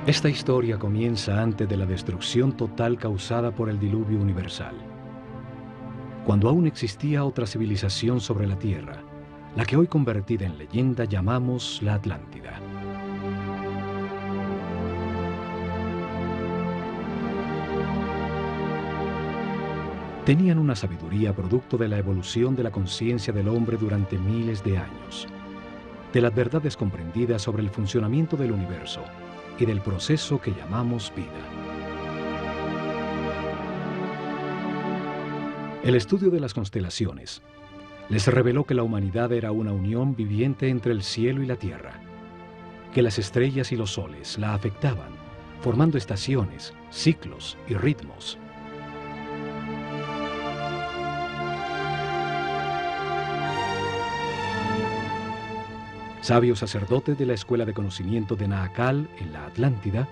Esta historia comienza antes de la destrucción total causada por el diluvio universal, cuando aún existía otra civilización sobre la Tierra, la que hoy convertida en leyenda llamamos la Atlántida. Tenían una sabiduría producto de la evolución de la conciencia del hombre durante miles de años, de las verdades comprendidas sobre el funcionamiento del universo y del proceso que llamamos vida. El estudio de las constelaciones les reveló que la humanidad era una unión viviente entre el cielo y la tierra, que las estrellas y los soles la afectaban, formando estaciones, ciclos y ritmos. Sabios sacerdotes de la Escuela de Conocimiento de Naakal, en la Atlántida,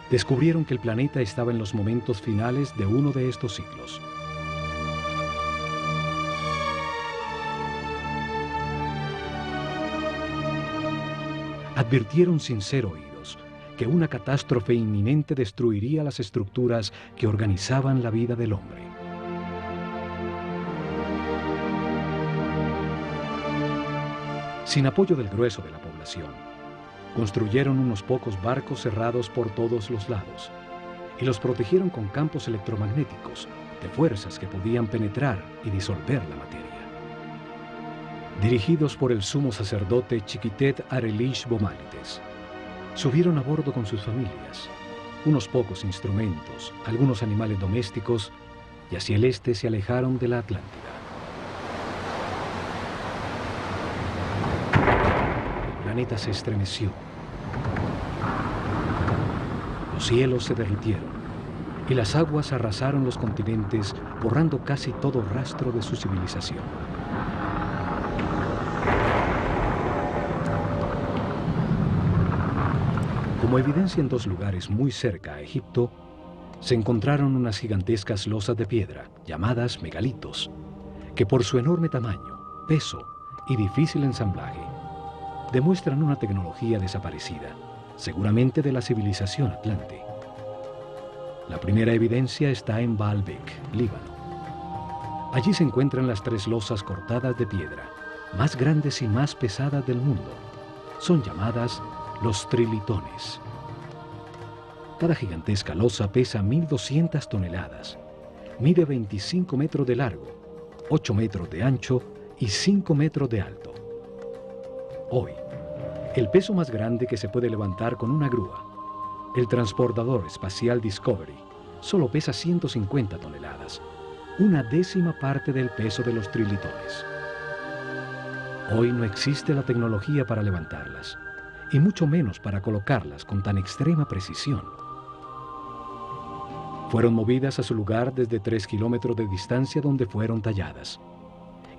descubrieron que el planeta estaba en los momentos finales de uno de estos ciclos. Advirtieron sin ser oídos que una catástrofe inminente destruiría las estructuras que organizaban la vida del hombre. Sin apoyo del grueso de la población, construyeron unos pocos barcos cerrados por todos los lados y los protegieron con campos electromagnéticos de fuerzas que podían penetrar y disolver la materia. Dirigidos por el sumo sacerdote Chiquitet Arelish Bomalites, subieron a bordo con sus familias, unos pocos instrumentos, algunos animales domésticos, y hacia el este se alejaron de la Atlántida. El planeta se estremeció. Los cielos se derritieron y las aguas arrasaron los continentes, borrando casi todo rastro de su civilización. Como evidencia en dos lugares muy cerca a Egipto, se encontraron unas gigantescas losas de piedra, llamadas megalitos, que por su enorme tamaño, peso y difícil ensamblaje, demuestran una tecnología desaparecida, seguramente de la civilización atlante. La primera evidencia está en Baalbek, Líbano. Allí se encuentran las tres losas cortadas de piedra, más grandes y más pesadas del mundo. Son llamadas los trilitones. Cada gigantesca losa pesa 1.200 toneladas, mide 25 metros de largo, 8 metros de ancho y 5 metros de alto. Hoy, el peso más grande que se puede levantar con una grúa, el transportador espacial Discovery, solo pesa 150 toneladas, una décima parte del peso de los trilitones. Hoy no existe la tecnología para levantarlas, y mucho menos para colocarlas con tan extrema precisión. Fueron movidas a su lugar desde 3 kilómetros de distancia donde fueron talladas,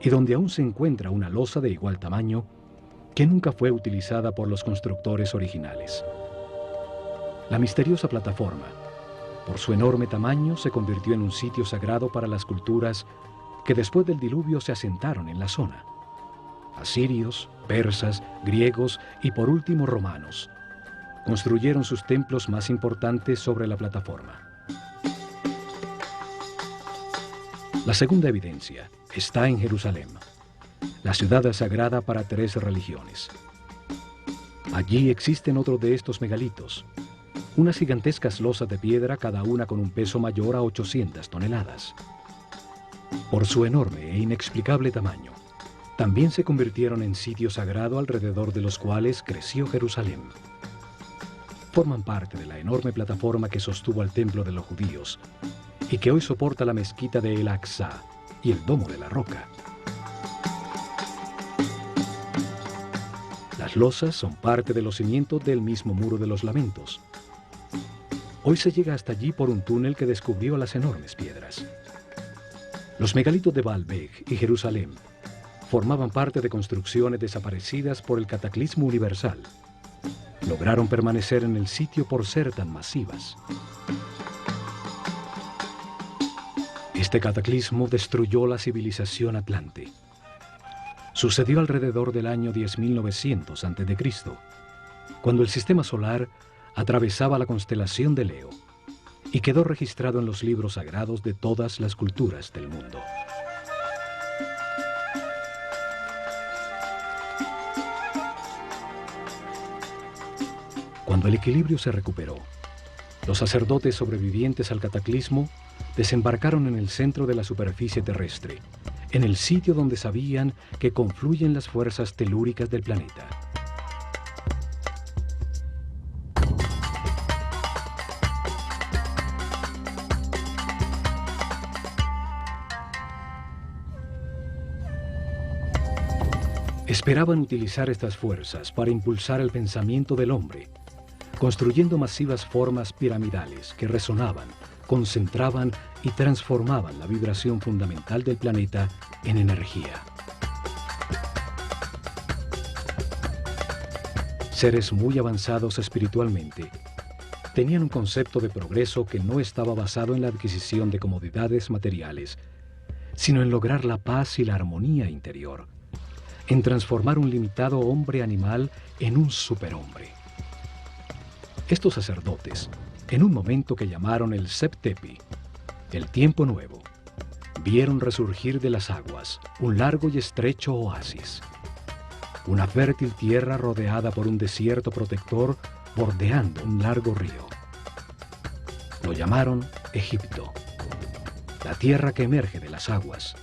y donde aún se encuentra una losa de igual tamaño que nunca fue utilizada por los constructores originales. La misteriosa plataforma, por su enorme tamaño, se convirtió en un sitio sagrado para las culturas que después del diluvio se asentaron en la zona. Asirios, persas, griegos y por último romanos construyeron sus templos más importantes sobre la plataforma. La segunda evidencia está en Jerusalén, la ciudad sagrada para 3 religiones. Allí existen otros de estos megalitos, unas gigantescas losas de piedra, cada una con un peso mayor a 800 toneladas. Por su enorme e inexplicable tamaño, también se convirtieron en sitio sagrado alrededor de los cuales creció Jerusalén. Forman parte de la enorme plataforma que sostuvo al templo de los judíos y que hoy soporta la mezquita de El Aqsa y el Domo de la Roca. Las losas son parte de los cimientos del mismo Muro de los Lamentos. Hoy se llega hasta allí por un túnel que descubrió las enormes piedras. Los megalitos de Baalbek y Jerusalén formaban parte de construcciones desaparecidas por el cataclismo universal. Lograron permanecer en el sitio por ser tan masivas. Este cataclismo destruyó la civilización atlante. Sucedió alrededor del año 10.900 a.C., cuando el sistema solar atravesaba la constelación de Leo y quedó registrado en los libros sagrados de todas las culturas del mundo. Cuando el equilibrio se recuperó, los sacerdotes sobrevivientes al cataclismo desembarcaron en el centro de la superficie terrestre, en el sitio donde sabían que confluyen las fuerzas telúricas del planeta. Esperaban utilizar estas fuerzas para impulsar el pensamiento del hombre, construyendo masivas formas piramidales que resonaban, concentraban y transformaban la vibración fundamental del planeta en energía. Seres muy avanzados espiritualmente tenían un concepto de progreso que no estaba basado en la adquisición de comodidades materiales, sino en lograr la paz y la armonía interior, en transformar un limitado hombre animal en un superhombre. Estos sacerdotes, en un momento que llamaron el Septepi, el tiempo nuevo, vieron resurgir de las aguas un largo y estrecho oasis, una fértil tierra rodeada por un desierto protector bordeando un largo río. Lo llamaron Egipto, la tierra que emerge de las aguas,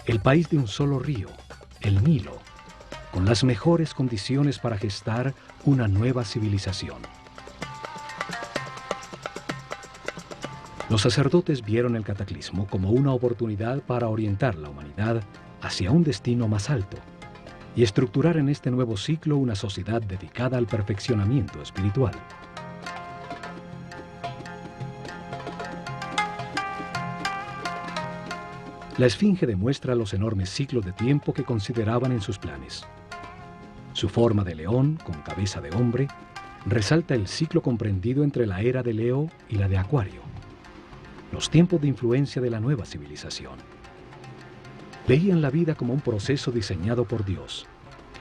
el país de un solo río, el Nilo, con las mejores condiciones para gestar una nueva civilización. Los sacerdotes vieron el cataclismo como una oportunidad para orientar la humanidad hacia un destino más alto y estructurar en este nuevo ciclo una sociedad dedicada al perfeccionamiento espiritual. La Esfinge demuestra los enormes ciclos de tiempo que consideraban en sus planes. Su forma de león, con cabeza de hombre, resalta el ciclo comprendido entre la era de Leo y la de Acuario, los tiempos de influencia de la nueva civilización. Veían la vida como un proceso diseñado por Dios,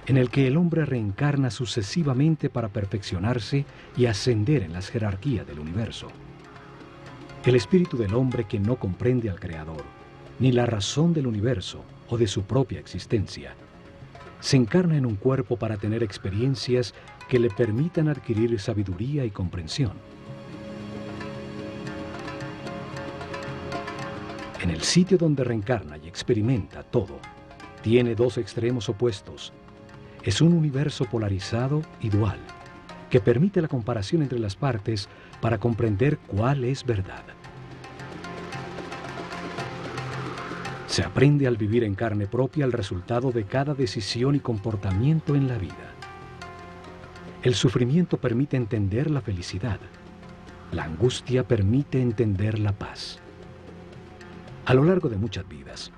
en el que el hombre reencarna sucesivamente para perfeccionarse y ascender en las jerarquías del universo. El espíritu del hombre que no comprende al Creador, ni la razón del universo o de su propia existencia, se encarna en un cuerpo para tener experiencias que le permitan adquirir sabiduría y comprensión. En el sitio donde reencarna y experimenta todo, tiene dos extremos opuestos. Es un universo polarizado y dual, que permite la comparación entre las partes para comprender cuál es verdad. Se aprende al vivir en carne propia el resultado de cada decisión y comportamiento en la vida. El sufrimiento permite entender la felicidad. La angustia permite entender la paz. A lo largo de muchas vidas,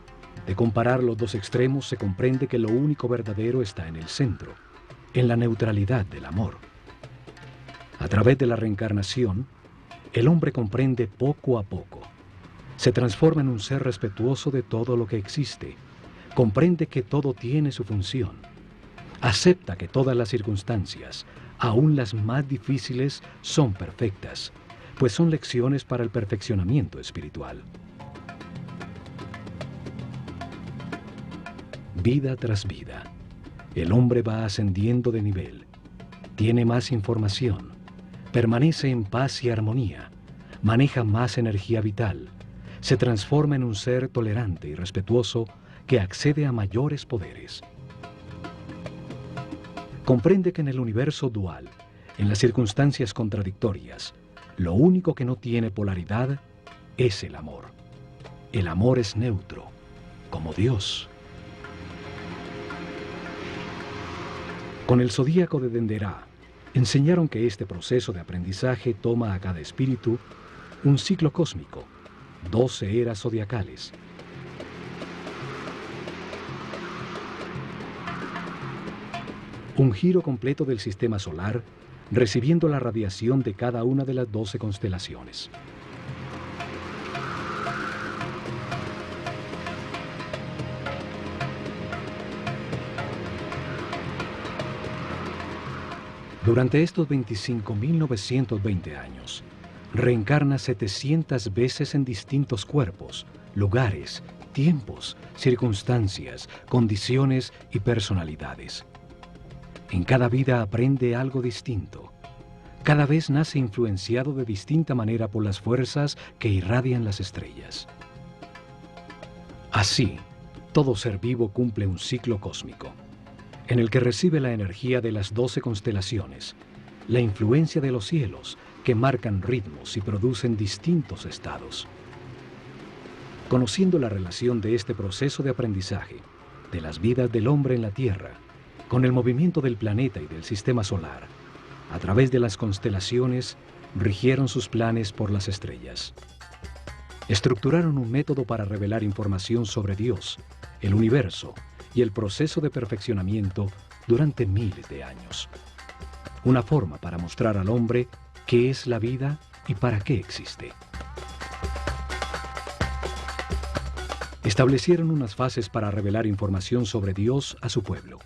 de comparar los dos extremos se comprende que lo único verdadero está en el centro, en la neutralidad del amor. A través de la reencarnación, el hombre comprende poco a poco. Se transforma en un ser respetuoso de todo lo que existe. Comprende que todo tiene su función. Acepta que todas las circunstancias, aún las más difíciles, son perfectas, pues son lecciones para el perfeccionamiento espiritual. Vida tras vida, el hombre va ascendiendo de nivel, tiene más información, permanece en paz y armonía, maneja más energía vital, se transforma en un ser tolerante y respetuoso que accede a mayores poderes. Comprende que en el universo dual, en las circunstancias contradictorias, lo único que no tiene polaridad es el amor. El amor es neutro, como Dios. Con el zodíaco de Denderá, enseñaron que este proceso de aprendizaje toma a cada espíritu un ciclo cósmico, 12 eras zodiacales. Un giro completo del sistema solar, recibiendo la radiación de cada una de las 12 constelaciones. Durante estos 25.920 años, reencarna 700 veces en distintos cuerpos, lugares, tiempos, circunstancias, condiciones y personalidades. En cada vida aprende algo distinto. Cada vez nace influenciado de distinta manera por las fuerzas que irradian las estrellas. Así, todo ser vivo cumple un ciclo cósmico, en el que recibe la energía de las 12 constelaciones, la influencia de los cielos, que marcan ritmos y producen distintos estados. Conociendo la relación de este proceso de aprendizaje, de las vidas del hombre en la Tierra, con el movimiento del planeta y del sistema solar, a través de las constelaciones, rigieron sus planes por las estrellas. Estructuraron un método para revelar información sobre Dios, el universo y el proceso de perfeccionamiento durante miles de años. Una forma para mostrar al hombre qué es la vida y para qué existe. Establecieron unas fases para revelar información sobre Dios a su pueblo.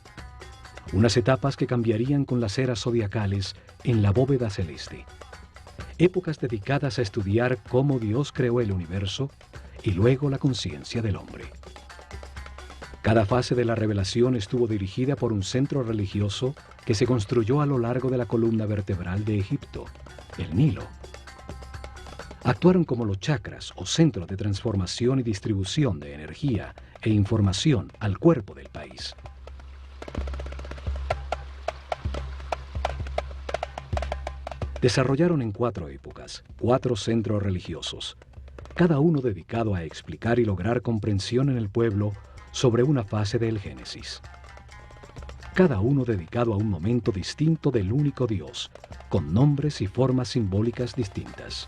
Unas etapas que cambiarían con las eras zodiacales en la bóveda celeste. Épocas dedicadas a estudiar cómo Dios creó el universo y luego la conciencia del hombre. Cada fase de la revelación estuvo dirigida por un centro religioso que se construyó a lo largo de la columna vertebral de Egipto, el Nilo. Actuaron como los chakras o centros de transformación y distribución de energía e información al cuerpo del país. Desarrollaron en 4 épocas, 4 centros religiosos, cada uno dedicado a explicar y lograr comprensión en el pueblo sobre una fase del Génesis. Cada uno dedicado a un momento distinto del único Dios, con nombres y formas simbólicas distintas.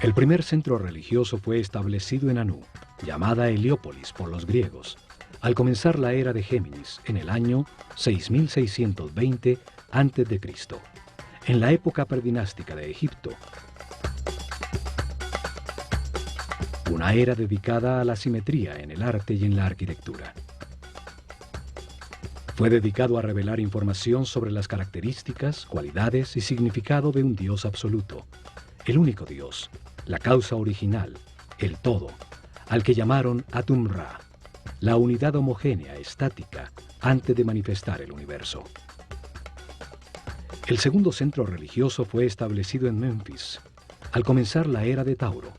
El primer centro religioso fue establecido en Anú, llamada Heliópolis por los griegos, al comenzar la era de Géminis en el año 6620 a.C., en la época predinástica de Egipto. Una era dedicada a la simetría en el arte y en la arquitectura. Fue dedicado a revelar información sobre las características, cualidades y significado de un Dios absoluto, el único Dios, la causa original, el todo, al que llamaron Atum-Ra, la unidad homogénea, estática, antes de manifestar el universo. El segundo centro religioso fue establecido en Memphis, al comenzar la era de Tauro,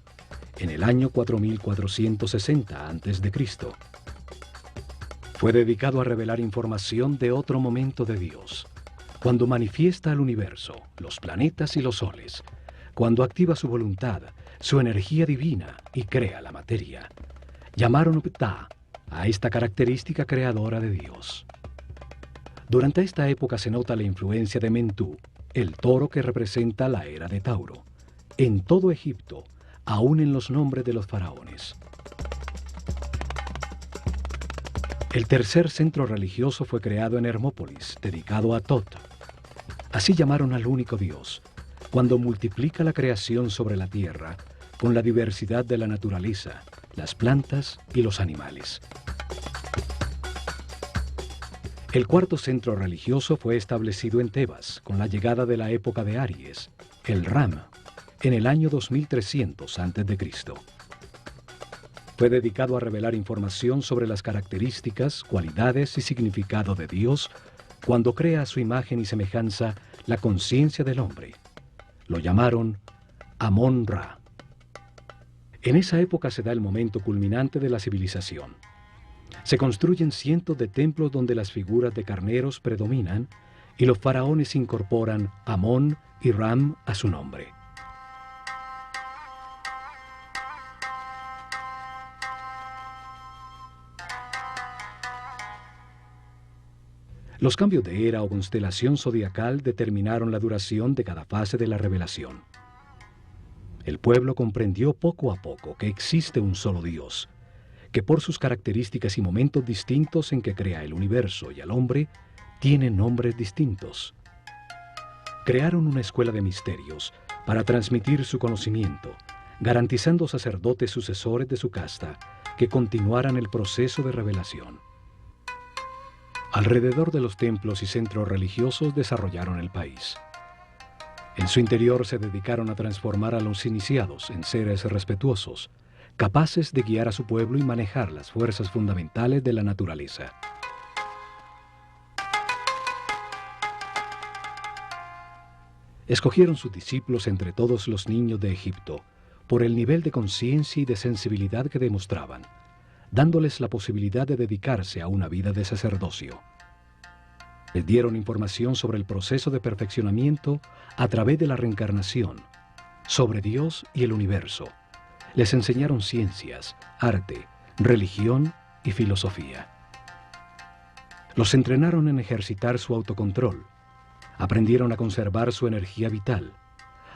en el año 4460 a.C. Fue dedicado a revelar información de otro momento de Dios, cuando manifiesta al universo, los planetas y los soles, cuando activa su voluntad, su energía divina y crea la materia. Llamaron Ptah a esta característica creadora de Dios. Durante esta época se nota la influencia de Mentú, el toro que representa la era de Tauro, en todo Egipto, aún en los nombres de los faraones. El tercer centro religioso fue creado en Hermópolis, dedicado a Tot. Así llamaron al único Dios, cuando multiplica la creación sobre la tierra con la diversidad de la naturaleza, las plantas y los animales. El cuarto centro religioso fue establecido en Tebas con la llegada de la época de Aries, el Ram, en el año 2300 a.C. Fue dedicado a revelar información sobre las características, cualidades y significado de Dios cuando crea a su imagen y semejanza la conciencia del hombre. Lo llamaron Amón-Ra. En esa época se da el momento culminante de la civilización. Se construyen cientos de templos donde las figuras de carneros predominan y los faraones incorporan Amón y Ram a su nombre. Los cambios de era o constelación zodiacal determinaron la duración de cada fase de la revelación. El pueblo comprendió poco a poco que existe un solo Dios, que por sus características y momentos distintos en que crea el universo y al hombre, tiene nombres distintos. Crearon una escuela de misterios para transmitir su conocimiento, garantizando sacerdotes sucesores de su casta que continuaran el proceso de revelación. Alrededor de los templos y centros religiosos desarrollaron el país. En su interior se dedicaron a transformar a los iniciados en seres respetuosos, capaces de guiar a su pueblo y manejar las fuerzas fundamentales de la naturaleza. Escogieron sus discípulos entre todos los niños de Egipto por el nivel de conciencia y de sensibilidad que demostraban, dándoles la posibilidad de dedicarse a una vida de sacerdocio. Les dieron información sobre el proceso de perfeccionamiento a través de la reencarnación, sobre Dios y el universo. Les enseñaron ciencias, arte, religión y filosofía. Los entrenaron en ejercitar su autocontrol. Aprendieron a conservar su energía vital,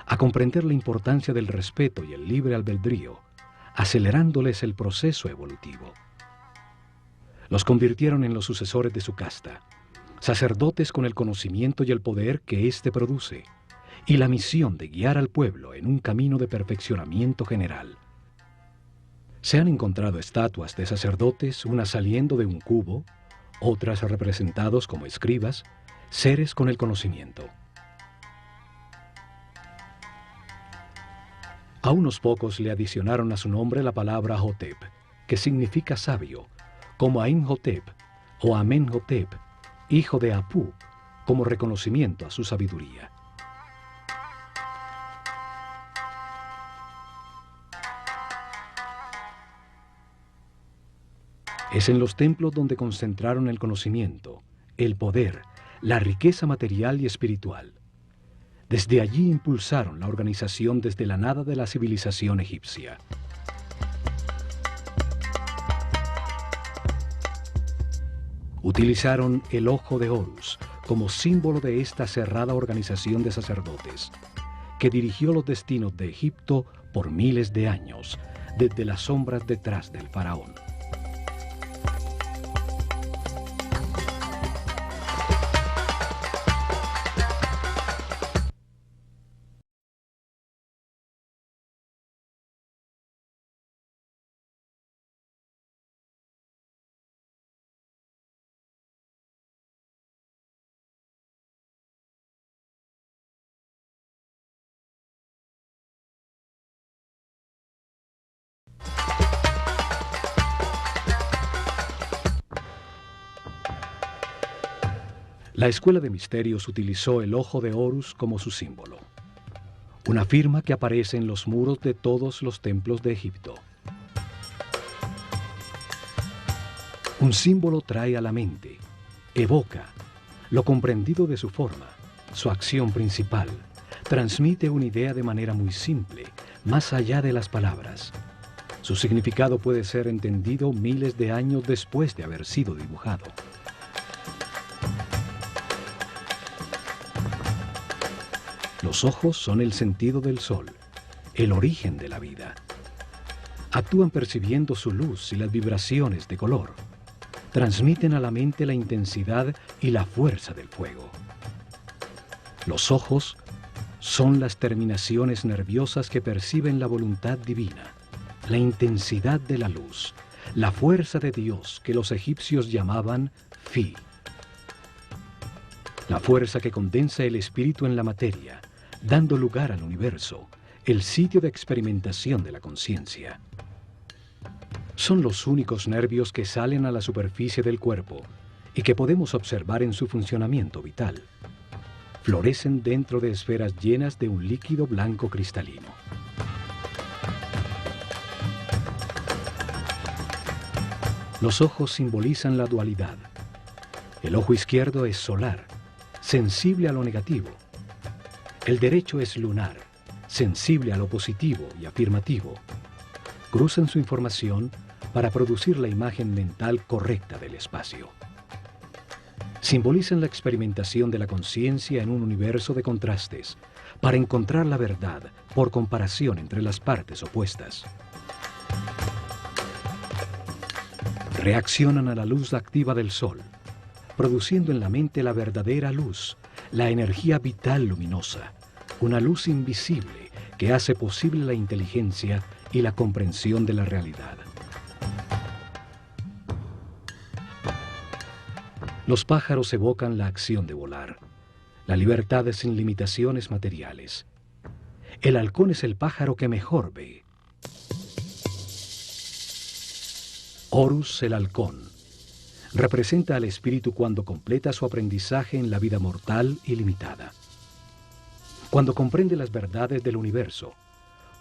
a comprender la importancia del respeto y el libre albedrío, acelerándoles el proceso evolutivo. Los convirtieron en los sucesores de su casta, sacerdotes con el conocimiento y el poder que éste produce, y la misión de guiar al pueblo en un camino de perfeccionamiento general. Se han encontrado estatuas de sacerdotes, unas saliendo de un cubo, otras representados como escribas, seres con el conocimiento. A unos pocos le adicionaron a su nombre la palabra Hotep, que significa sabio, como a Imhotep o Amenhotep, hijo de Apú, como reconocimiento a su sabiduría. Es en los templos donde concentraron el conocimiento, el poder, la riqueza material y espiritual. Desde allí impulsaron la organización desde la nada de la civilización egipcia. Utilizaron el ojo de Horus como símbolo de esta cerrada organización de sacerdotes, que dirigió los destinos de Egipto por miles de años, desde las sombras detrás del faraón. La Escuela de Misterios utilizó el ojo de Horus como su símbolo, una firma que aparece en los muros de todos los templos de Egipto. Un símbolo trae a la mente, evoca lo comprendido de su forma, su acción principal, transmite una idea de manera muy simple, más allá de las palabras. Su significado puede ser entendido miles de años después de haber sido dibujado. Los ojos son el sentido del sol, el origen de la vida. Actúan percibiendo su luz y las vibraciones de color. Transmiten a la mente la intensidad y la fuerza del fuego. Los ojos son las terminaciones nerviosas que perciben la voluntad divina, la intensidad de la luz, la fuerza de Dios que los egipcios llamaban Fi. La fuerza que condensa el espíritu en la materia, dando lugar al universo, el sitio de experimentación de la conciencia. Son los únicos nervios que salen a la superficie del cuerpo y que podemos observar en su funcionamiento vital. Florecen dentro de esferas llenas de un líquido blanco cristalino. Los ojos simbolizan la dualidad. El ojo izquierdo es solar, sensible a lo negativo. El derecho es lunar, sensible a lo positivo y afirmativo. Cruzan su información para producir la imagen mental correcta del espacio. Simbolizan la experimentación de la conciencia en un universo de contrastes, para encontrar la verdad por comparación entre las partes opuestas. Reaccionan a la luz activa del sol, produciendo en la mente la verdadera luz, la energía vital luminosa, una luz invisible que hace posible la inteligencia y la comprensión de la realidad. Los pájaros evocan la acción de volar, la libertad sin limitaciones materiales. El halcón es el pájaro que mejor ve. Horus, el halcón, representa al espíritu cuando completa su aprendizaje en la vida mortal y limitada. Cuando comprende las verdades del universo,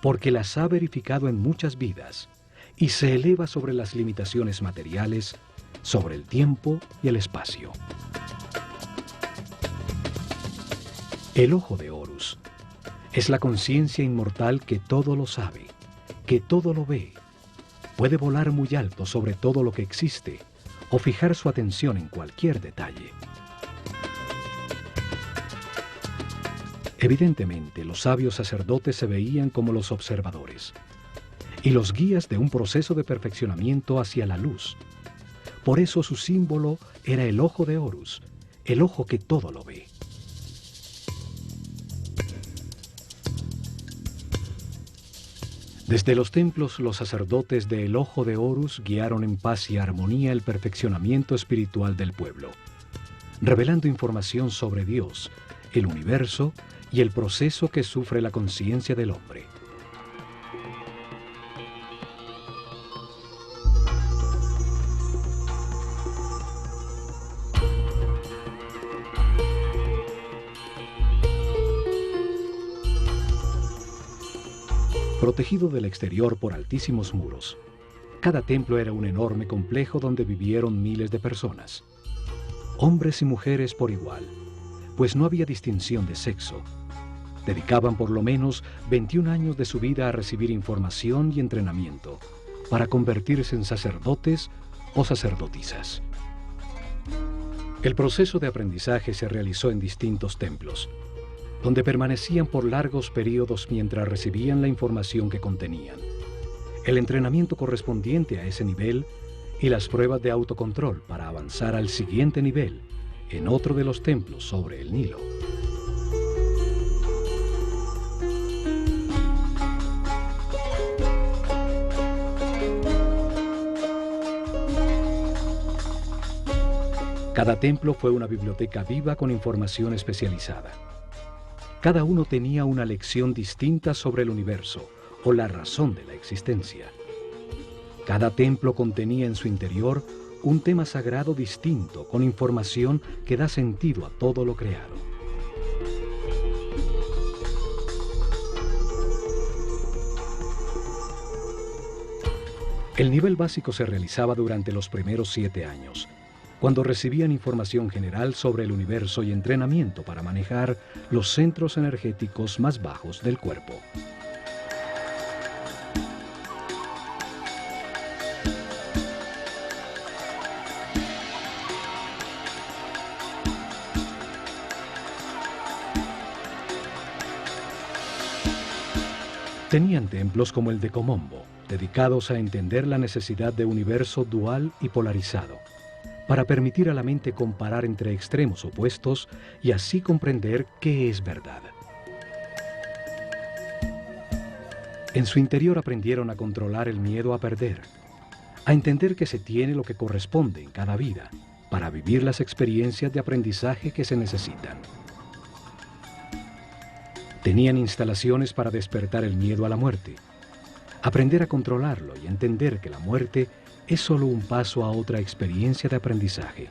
porque las ha verificado en muchas vidas, y se eleva sobre las limitaciones materiales, sobre el tiempo y el espacio. El ojo de Horus es la conciencia inmortal que todo lo sabe, que todo lo ve. Puede volar muy alto sobre todo lo que existe o fijar su atención en cualquier detalle. Evidentemente, los sabios sacerdotes se veían como los observadores y los guías de un proceso de perfeccionamiento hacia la luz. Por eso su símbolo era el ojo de Horus, el ojo que todo lo ve. Desde los templos, los sacerdotes del ojo de Horus guiaron en paz y armonía el perfeccionamiento espiritual del pueblo, revelando información sobre Dios, el universo y el proceso que sufre la conciencia del hombre. Protegido del exterior por altísimos muros, cada templo era un enorme complejo donde vivieron miles de personas, hombres y mujeres por igual, pues no había distinción de sexo. Dedicaban por lo menos 21 años de su vida a recibir información y entrenamiento para convertirse en sacerdotes o sacerdotisas. El proceso de aprendizaje se realizó en distintos templos, donde permanecían por largos periodos mientras recibían la información que contenían, el entrenamiento correspondiente a ese nivel y las pruebas de autocontrol para avanzar al siguiente nivel en otro de los templos sobre el Nilo. Cada templo fue una biblioteca viva con información especializada. Cada uno tenía una lección distinta sobre el universo o la razón de la existencia. Cada templo contenía en su interior un tema sagrado distinto con información que da sentido a todo lo creado. El nivel básico se realizaba durante los primeros 7 años, cuando recibían información general sobre el universo y entrenamiento para manejar los centros energéticos más bajos del cuerpo. Tenían templos como el de Komombo, dedicados a entender la necesidad de un universo dual y polarizado, para permitir a la mente comparar entre extremos opuestos y así comprender qué es verdad. En su interior aprendieron a controlar el miedo a perder, a entender que se tiene lo que corresponde en cada vida, para vivir las experiencias de aprendizaje que se necesitan. Tenían instalaciones para despertar el miedo a la muerte, aprender a controlarlo y entender que la muerte es solo un paso a otra experiencia de aprendizaje.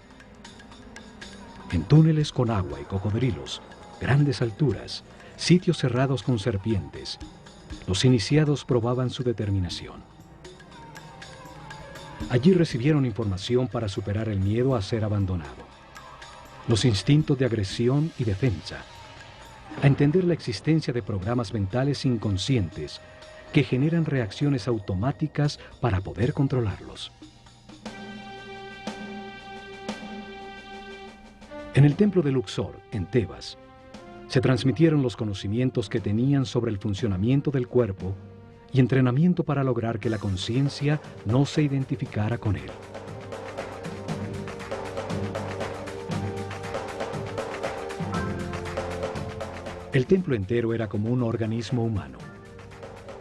En túneles con agua y cocodrilos, grandes alturas, sitios cerrados con serpientes, los iniciados probaban su determinación. Allí recibieron información para superar el miedo a ser abandonado, los instintos de agresión y defensa, a entender la existencia de programas mentales inconscientes que generan reacciones automáticas para poder controlarlos. En el templo de Luxor, en Tebas, se transmitieron los conocimientos que tenían sobre el funcionamiento del cuerpo y entrenamiento para lograr que la conciencia no se identificara con él. El templo entero era como un organismo humano,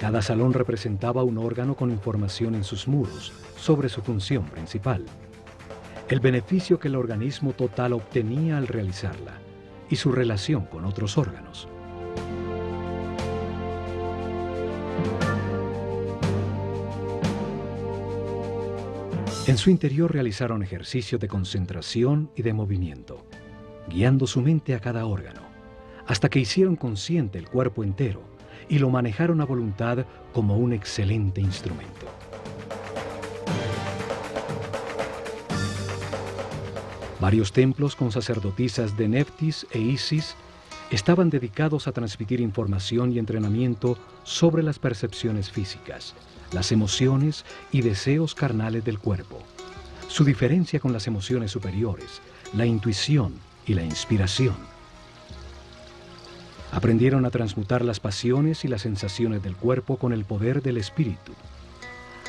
Cada salón representaba un órgano con información en sus muros sobre su función principal, el beneficio que el organismo total obtenía al realizarla y su relación con otros órganos. En su interior realizaron ejercicios de concentración y de movimiento, guiando su mente a cada órgano, hasta que hicieron consciente el cuerpo entero y lo manejaron a voluntad como un excelente instrumento. Varios templos con sacerdotisas de Neftis e Isis estaban dedicados a transmitir información y entrenamiento sobre las percepciones físicas, las emociones y deseos carnales del cuerpo, su diferencia con las emociones superiores, la intuición y la inspiración. Aprendieron a transmutar las pasiones y las sensaciones del cuerpo con el poder del espíritu,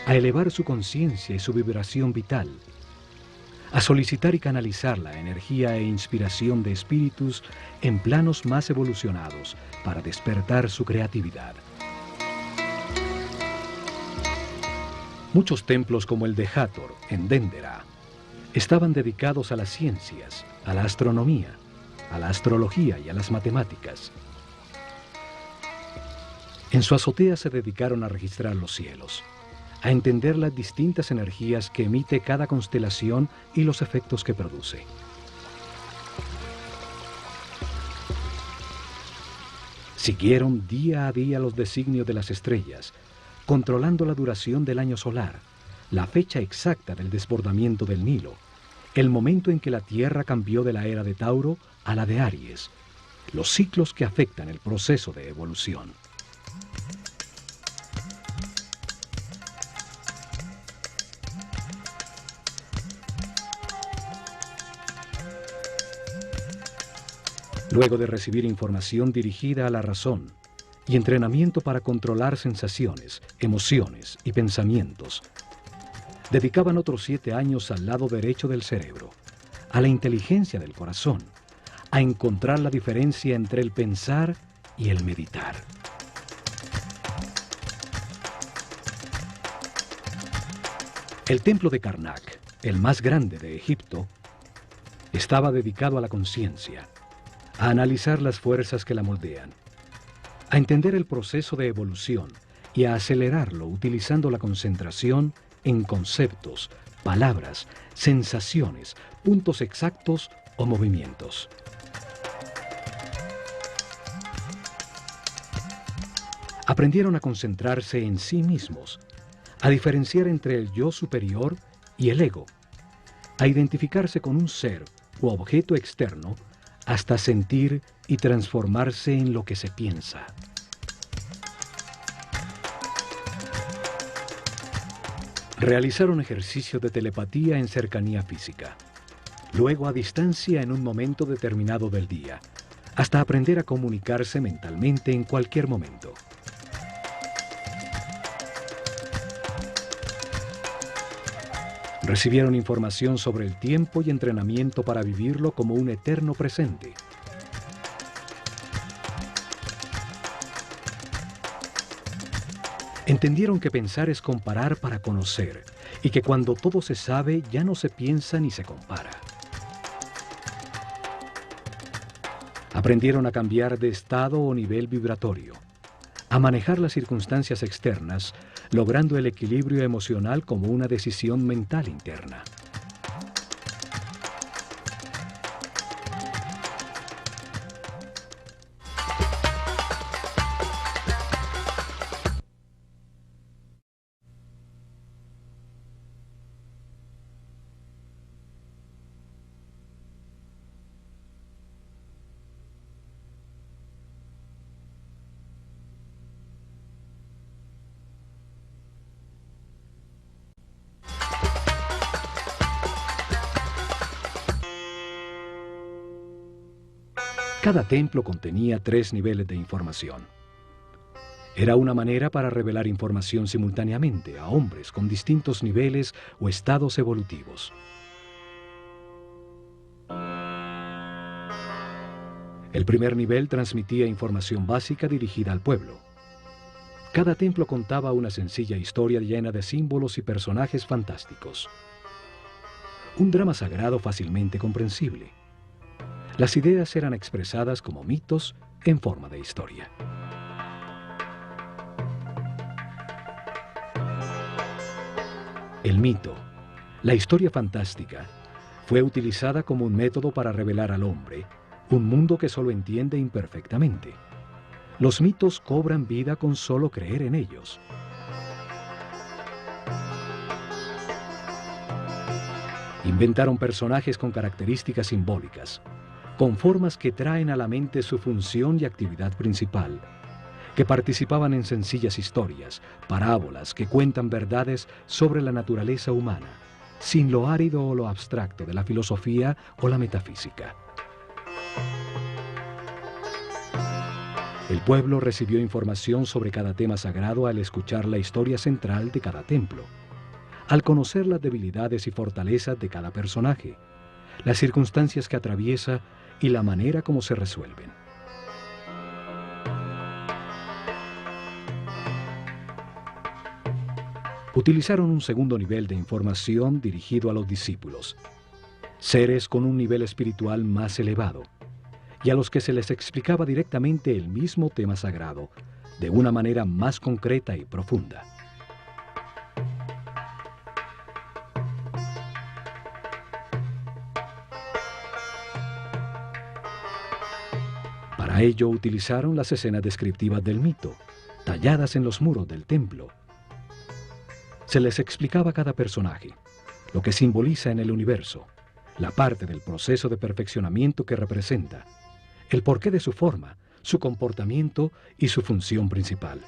a elevar su conciencia y su vibración vital, a solicitar y canalizar la energía e inspiración de espíritus en planos más evolucionados para despertar su creatividad. Muchos templos como el de Hathor, en Dendera, estaban dedicados a las ciencias, a la astronomía, a la astrología y a las matemáticas. En su azotea se dedicaron a registrar los cielos, a entender las distintas energías que emite cada constelación y los efectos que produce. Siguieron día a día los designios de las estrellas, controlando la duración del año solar, la fecha exacta del desbordamiento del Nilo, el momento en que la Tierra cambió de la era de Tauro a la de Aries, los ciclos que afectan el proceso de evolución. Luego de recibir información dirigida a la razón y entrenamiento para controlar sensaciones, emociones y pensamientos, dedicaban otros 7 años al lado derecho del cerebro, a la inteligencia del corazón, a encontrar la diferencia entre el pensar y el meditar. El templo de Karnak, el más grande de Egipto, estaba dedicado a la conciencia, a analizar las fuerzas que la moldean, a entender el proceso de evolución y a acelerarlo utilizando la concentración en conceptos, palabras, sensaciones, puntos exactos o movimientos. Aprendieron a concentrarse en sí mismos, a diferenciar entre el yo superior y el ego, a identificarse con un ser u objeto externo hasta sentir y transformarse en lo que se piensa. Realizaron ejercicios de telepatía en cercanía física, luego a distancia en un momento determinado del día, hasta aprender a comunicarse mentalmente en cualquier momento. Recibieron información sobre el tiempo y entrenamiento para vivirlo como un eterno presente. Entendieron que pensar es comparar para conocer, y que cuando todo se sabe ya no se piensa ni se compara. Aprendieron a cambiar de estado o nivel vibratorio, a manejar las circunstancias externas, logrando el equilibrio emocional como una decisión mental interna. Cada templo contenía 3 niveles de información. Era una manera para revelar información simultáneamente a hombres con distintos niveles o estados evolutivos. El primer nivel transmitía información básica dirigida al pueblo. Cada templo contaba una sencilla historia llena de símbolos y personajes fantásticos. Un drama sagrado fácilmente comprensible. Las ideas eran expresadas como mitos en forma de historia. El mito, la historia fantástica, fue utilizada como un método para revelar al hombre un mundo que solo entiende imperfectamente. Los mitos cobran vida con solo creer en ellos. Inventaron personajes con características simbólicas, con formas que traen a la mente su función y actividad principal, que participaban en sencillas historias, parábolas que cuentan verdades sobre la naturaleza humana, sin lo árido o lo abstracto de la filosofía o la metafísica. El pueblo recibió información sobre cada tema sagrado al escuchar la historia central de cada templo, al conocer las debilidades y fortalezas de cada personaje, las circunstancias que atraviesa y la manera como se resuelven. Utilizaron un segundo nivel de información dirigido a los discípulos, seres con un nivel espiritual más elevado, y a los que se les explicaba directamente el mismo tema sagrado, de una manera más concreta y profunda. Para ello utilizaron las escenas descriptivas del mito, talladas en los muros del templo. Se les explicaba cada personaje, lo que simboliza en el universo, la parte del proceso de perfeccionamiento que representa, el porqué de su forma, su comportamiento y su función principal.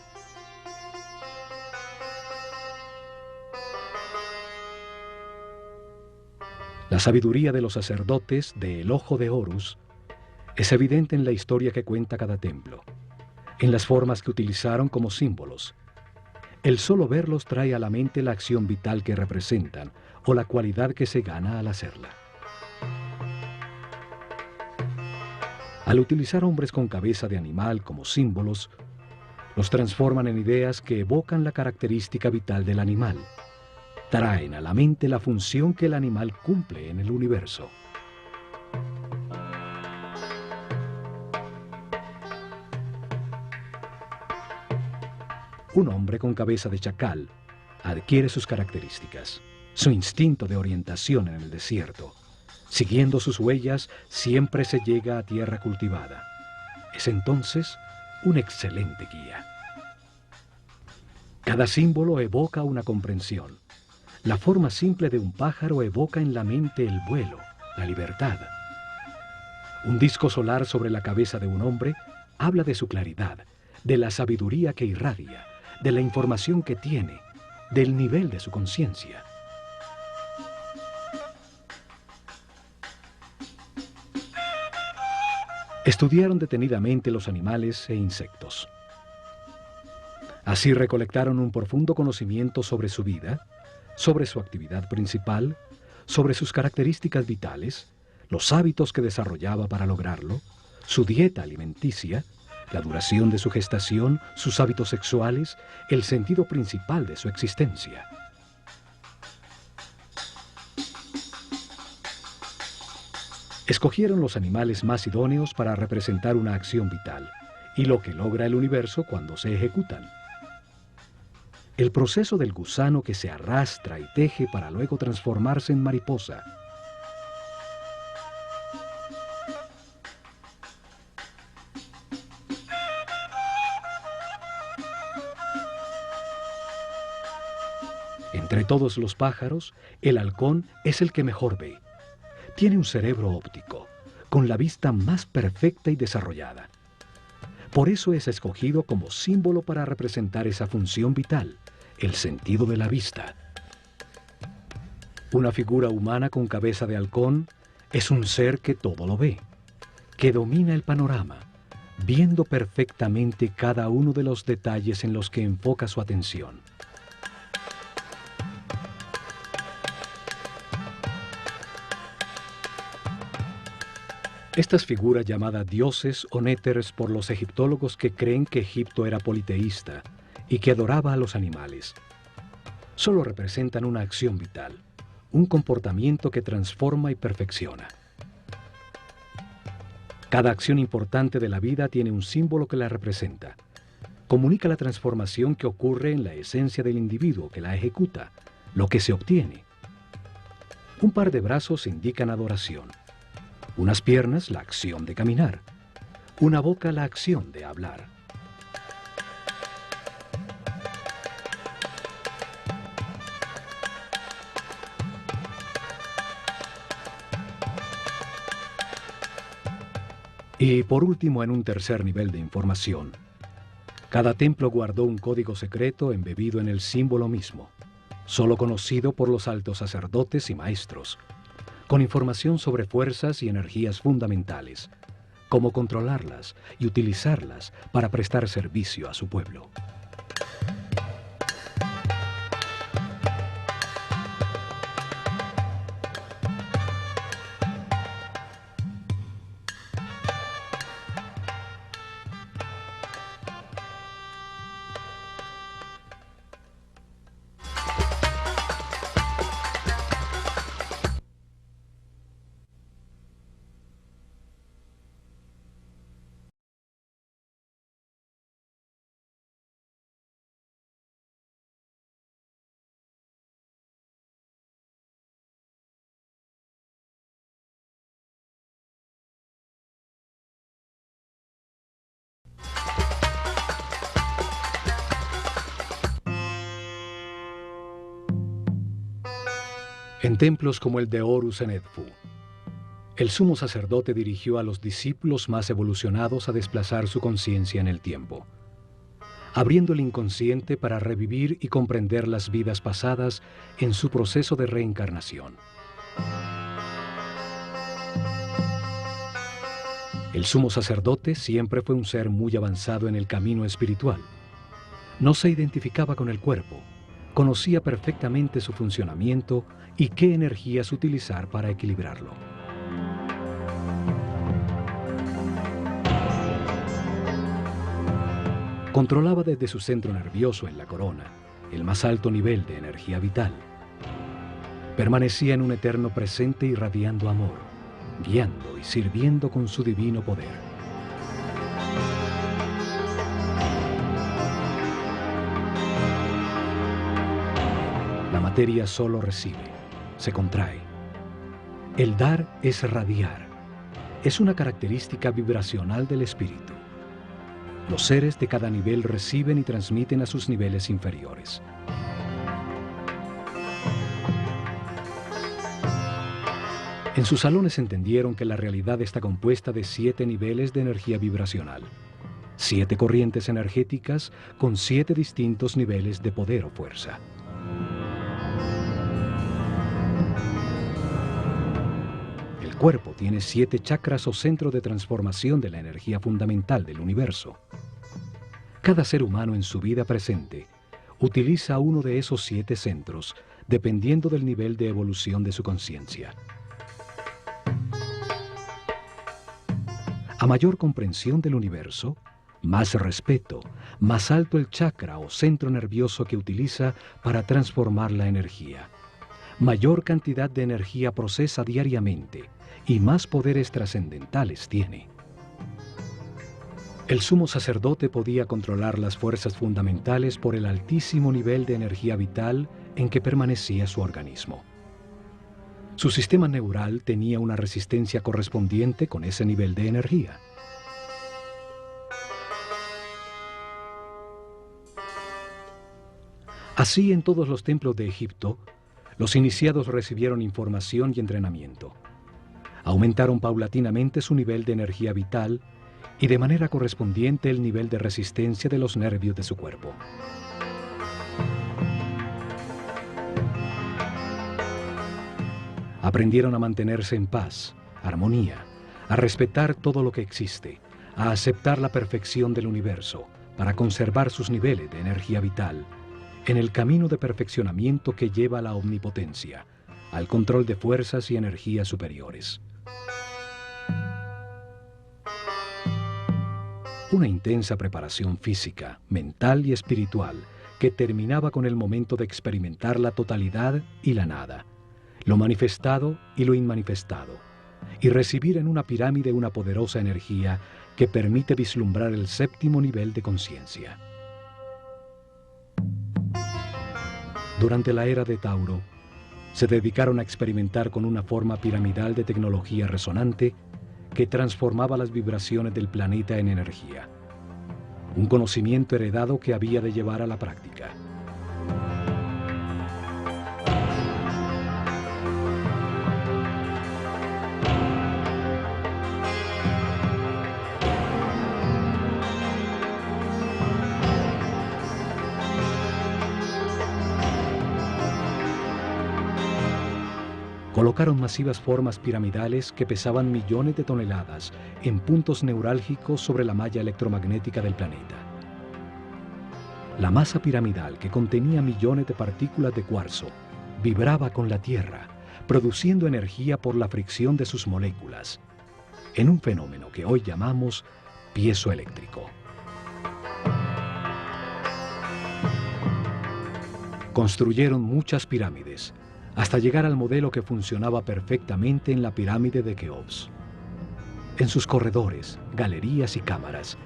La sabiduría de los sacerdotes de El Ojo de Horus es evidente en la historia que cuenta cada templo, en las formas que utilizaron como símbolos. El solo verlos trae a la mente la acción vital que representan o la cualidad que se gana al hacerla. Al utilizar hombres con cabeza de animal como símbolos, los transforman en ideas que evocan la característica vital del animal. Traen a la mente la función que el animal cumple en el universo. Un hombre con cabeza de chacal adquiere sus características, su instinto de orientación en el desierto. Siguiendo sus huellas, siempre se llega a tierra cultivada. Es entonces un excelente guía. Cada símbolo evoca una comprensión. La forma simple de un pájaro evoca en la mente el vuelo, la libertad. Un disco solar sobre la cabeza de un hombre habla de su claridad, de la sabiduría que irradia, de la información que tiene, del nivel de su conciencia. Estudiaron detenidamente los animales e insectos. Así recolectaron un profundo conocimiento sobre su vida, sobre su actividad principal, sobre sus características vitales, los hábitos que desarrollaba para lograrlo, su dieta alimenticia, la duración de su gestación, sus hábitos sexuales, el sentido principal de su existencia. Escogieron los animales más idóneos para representar una acción vital y lo que logra el universo cuando se ejecutan. El proceso del gusano que se arrastra y teje para luego transformarse en mariposa. Entre todos los pájaros, el halcón es el que mejor ve. Tiene un cerebro óptico, con la vista más perfecta y desarrollada. Por eso es escogido como símbolo para representar esa función vital, el sentido de la vista. Una figura humana con cabeza de halcón es un ser que todo lo ve, que domina el panorama, viendo perfectamente cada uno de los detalles en los que enfoca su atención. Estas figuras llamadas dioses o néteres por los egiptólogos que creen que Egipto era politeísta y que adoraba a los animales, solo representan una acción vital, un comportamiento que transforma y perfecciona. Cada acción importante de la vida tiene un símbolo que la representa. Comunica la transformación que ocurre en la esencia del individuo que la ejecuta, lo que se obtiene. Un par de brazos indican adoración, unas piernas la acción de caminar, una boca la acción de hablar. Y por último, en un tercer nivel de información, cada templo guardó un código secreto embebido en el símbolo mismo, solo conocido por los altos sacerdotes y maestros, con información sobre fuerzas y energías fundamentales, cómo controlarlas y utilizarlas para prestar servicio a su pueblo. En templos como el de Horus en Edfu, el sumo sacerdote dirigió a los discípulos más evolucionados a desplazar su conciencia en el tiempo, abriendo el inconsciente para revivir y comprender las vidas pasadas en su proceso de reencarnación. El sumo sacerdote siempre fue un ser muy avanzado en el camino espiritual. No se identificaba con el cuerpo, conocía perfectamente su funcionamiento y qué energías utilizar para equilibrarlo. Controlaba desde su centro nervioso en la corona el más alto nivel de energía vital. Permanecía en un eterno presente irradiando amor, guiando y sirviendo con su divino poder. La materia solo recibe, se contrae. El dar es radiar. Es una característica vibracional del espíritu. Los seres de cada nivel reciben y transmiten a sus niveles inferiores. En sus salones entendieron que la realidad está compuesta de 7 niveles de energía vibracional, 7 corrientes energéticas con 7 distintos niveles de poder o fuerza. El cuerpo tiene 7 chakras o centro de transformación de la energía fundamental del universo. Cada ser humano en su vida presente utiliza uno de esos 7 centros dependiendo del nivel de evolución de su conciencia. A mayor comprensión del universo, más respeto, más alto el chakra o centro nervioso que utiliza para transformar la energía. Mayor cantidad de energía procesa diariamente y más poderes trascendentales tiene. El sumo sacerdote podía controlar las fuerzas fundamentales por el altísimo nivel de energía vital en que permanecía su organismo. Su sistema neural tenía una resistencia correspondiente con ese nivel de energía. Así, en todos los templos de Egipto, los iniciados recibieron información y entrenamiento. Aumentaron paulatinamente su nivel de energía vital y de manera correspondiente el nivel de resistencia de los nervios de su cuerpo. Aprendieron a mantenerse en paz, armonía, a respetar todo lo que existe, a aceptar la perfección del universo para conservar sus niveles de energía vital en el camino de perfeccionamiento que lleva a la omnipotencia, al control de fuerzas y energías superiores. Una intensa preparación física, mental y espiritual que terminaba con el momento de experimentar la totalidad y la nada, lo manifestado y lo inmanifestado, y recibir en una pirámide una poderosa energía que permite vislumbrar el séptimo nivel de conciencia. Durante la era de Tauro, se dedicaron a experimentar con una forma piramidal de tecnología resonante que transformaba las vibraciones del planeta en energía. Un conocimiento heredado que había de llevar a la práctica. Colocaron masivas formas piramidales que pesaban millones de toneladas en puntos neurálgicos sobre la malla electromagnética del planeta. La masa piramidal, que contenía millones de partículas de cuarzo, vibraba con la Tierra, produciendo energía por la fricción de sus moléculas, en un fenómeno que hoy llamamos piezoeléctrico. Construyeron muchas pirámides, hasta llegar al modelo que funcionaba perfectamente en la pirámide de Keops. En sus corredores, galerías y cámaras,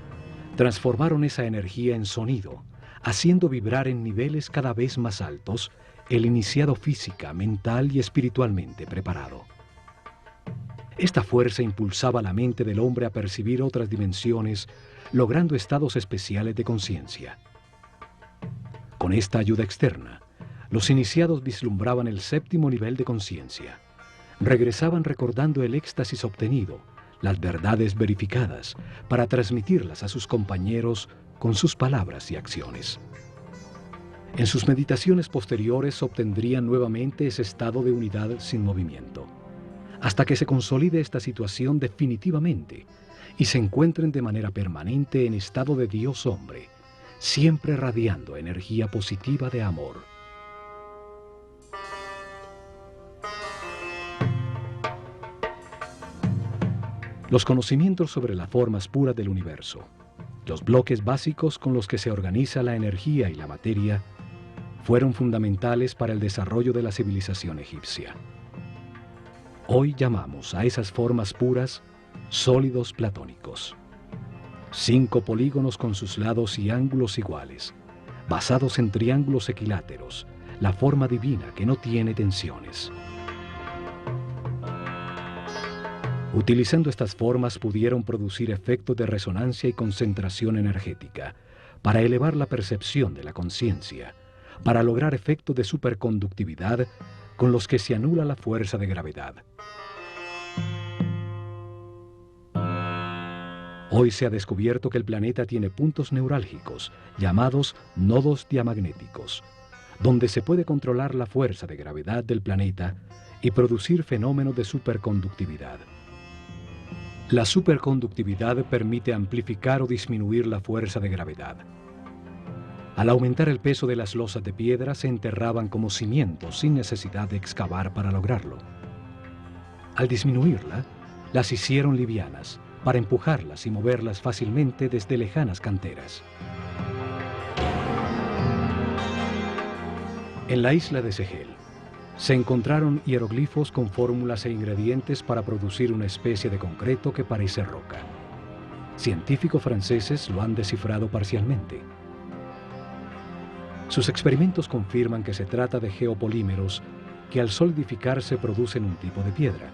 transformaron esa energía en sonido, haciendo vibrar en niveles cada vez más altos el iniciado física, mental y espiritualmente preparado. Esta fuerza impulsaba la mente del hombre a percibir otras dimensiones, logrando estados especiales de conciencia. Con esta ayuda externa, los iniciados vislumbraban el séptimo nivel de conciencia. Regresaban recordando el éxtasis obtenido, las verdades verificadas, para transmitirlas a sus compañeros con sus palabras y acciones. En sus meditaciones posteriores obtendrían nuevamente ese estado de unidad sin movimiento, hasta que se consolide esta situación definitivamente y se encuentren de manera permanente en estado de Dios-hombre, siempre radiando energía positiva de amor. Los conocimientos sobre las formas puras del universo, los bloques básicos con los que se organiza la energía y la materia, fueron fundamentales para el desarrollo de la civilización egipcia. Hoy llamamos a esas formas puras sólidos platónicos. 5 polígonos con sus lados y ángulos iguales, basados en triángulos equiláteros, la forma divina que no tiene tensiones. Utilizando estas formas pudieron producir efectos de resonancia y concentración energética para elevar la percepción de la conciencia, para lograr efectos de superconductividad con los que se anula la fuerza de gravedad. Hoy se ha descubierto que el planeta tiene puntos neurálgicos, llamados nodos diamagnéticos, donde se puede controlar la fuerza de gravedad del planeta y producir fenómenos de superconductividad. La superconductividad permite amplificar o disminuir la fuerza de gravedad. Al aumentar el peso de las losas de piedra, se enterraban como cimientos sin necesidad de excavar para lograrlo. Al disminuirla, las hicieron livianas, para empujarlas y moverlas fácilmente desde lejanas canteras. En la isla de Segel, se encontraron hieroglifos con fórmulas e ingredientes para producir una especie de concreto que parece roca. Científicos franceses lo han descifrado parcialmente. Sus experimentos confirman que se trata de geopolímeros que al solidificarse producen un tipo de piedra.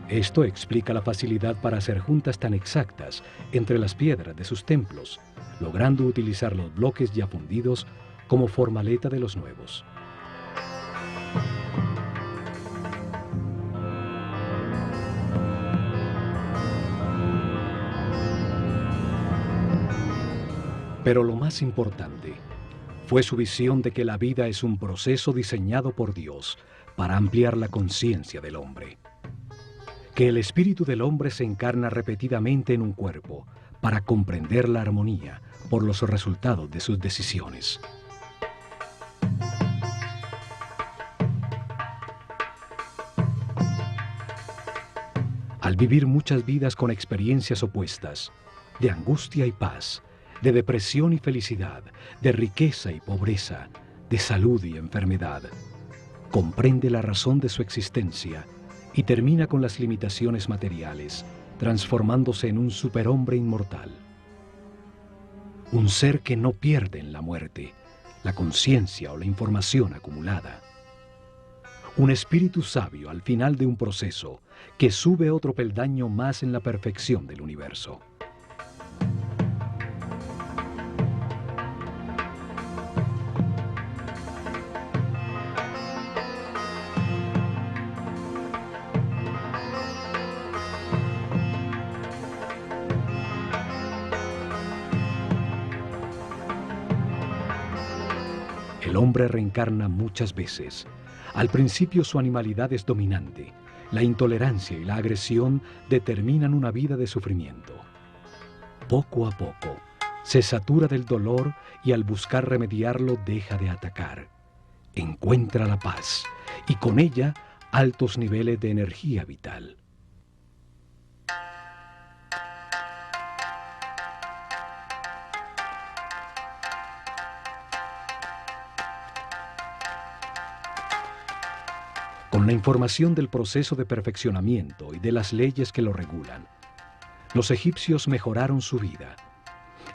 Esto explica la facilidad para hacer juntas tan exactas entre las piedras de sus templos, logrando utilizar los bloques ya fundidos como formaleta de los nuevos. Pero lo más importante fue su visión de que la vida es un proceso diseñado por Dios para ampliar la conciencia del hombre. Que el espíritu del hombre se encarna repetidamente en un cuerpo para comprender la armonía por los resultados de sus decisiones. Al vivir muchas vidas con experiencias opuestas, de angustia y paz, de depresión y felicidad, de riqueza y pobreza, de salud y enfermedad. Comprende la razón de su existencia y termina con las limitaciones materiales, transformándose en un superhombre inmortal. Un ser que no pierde en la muerte la conciencia o la información acumulada. Un espíritu sabio al final de un proceso que sube otro peldaño más en la perfección del universo. El hombre reencarna muchas veces. Al principio su animalidad es dominante. La intolerancia y la agresión determinan una vida de sufrimiento. Poco a poco, se satura del dolor y al buscar remediarlo deja de atacar. Encuentra la paz y con ella altos niveles de energía vital. Con la información del proceso de perfeccionamiento y de las leyes que lo regulan, los egipcios mejoraron su vida.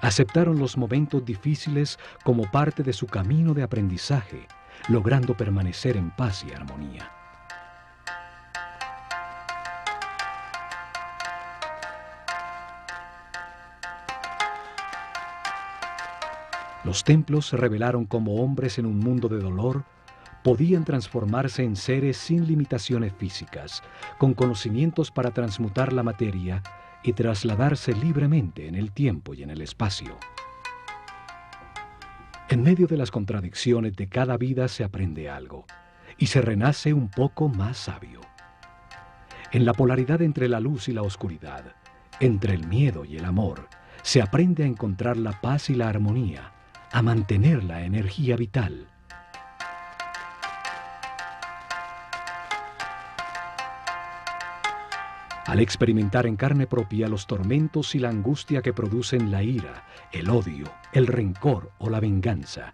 Aceptaron los momentos difíciles como parte de su camino de aprendizaje, logrando permanecer en paz y armonía. Los templos se revelaron como hombres en un mundo de dolor. Podían transformarse en seres sin limitaciones físicas, con conocimientos para transmutar la materia y trasladarse libremente en el tiempo y en el espacio. En medio de las contradicciones de cada vida se aprende algo y se renace un poco más sabio. En la polaridad entre la luz y la oscuridad, entre el miedo y el amor, se aprende a encontrar la paz y la armonía, a mantener la energía vital. Al experimentar en carne propia los tormentos y la angustia que producen la ira, el odio, el rencor o la venganza,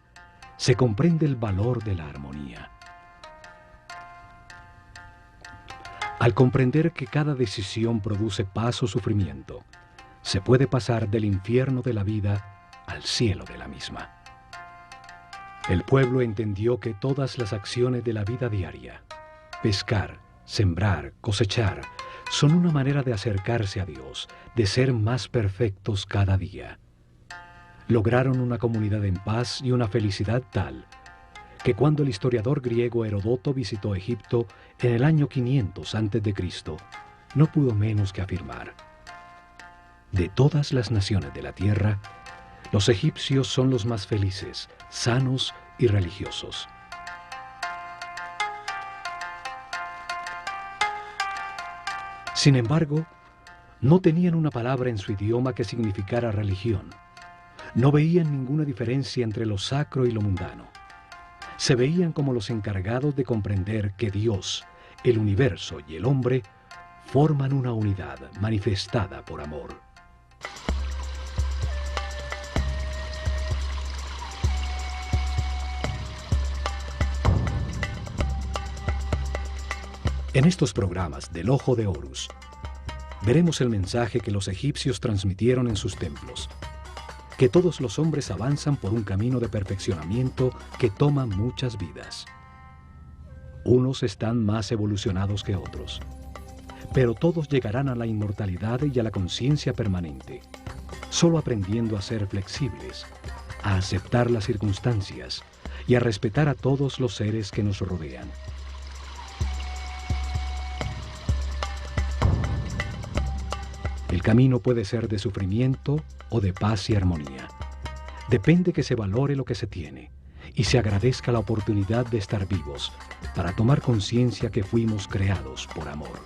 se comprende el valor de la armonía. Al comprender que cada decisión produce paz o sufrimiento, se puede pasar del infierno de la vida al cielo de la misma. El pueblo entendió que todas las acciones de la vida diaria, pescar, sembrar, cosechar, son una manera de acercarse a Dios, de ser más perfectos cada día. Lograron una comunidad en paz y una felicidad tal, que cuando el historiador griego Heródoto visitó Egipto en el año 500 a.C., no pudo menos que afirmar: de todas las naciones de la tierra, los egipcios son los más felices, sanos y religiosos. Sin embargo, no tenían una palabra en su idioma que significara religión. No veían ninguna diferencia entre lo sacro y lo mundano. Se veían como los encargados de comprender que Dios, el universo y el hombre forman una unidad manifestada por amor. En estos programas del Ojo de Horus, veremos el mensaje que los egipcios transmitieron en sus templos, que todos los hombres avanzan por un camino de perfeccionamiento que toma muchas vidas. Unos están más evolucionados que otros, pero todos llegarán a la inmortalidad y a la conciencia permanente, solo aprendiendo a ser flexibles, a aceptar las circunstancias y a respetar a todos los seres que nos rodean. El camino puede ser de sufrimiento o de paz y armonía. Depende que se valore lo que se tiene y se agradezca la oportunidad de estar vivos para tomar conciencia que fuimos creados por amor.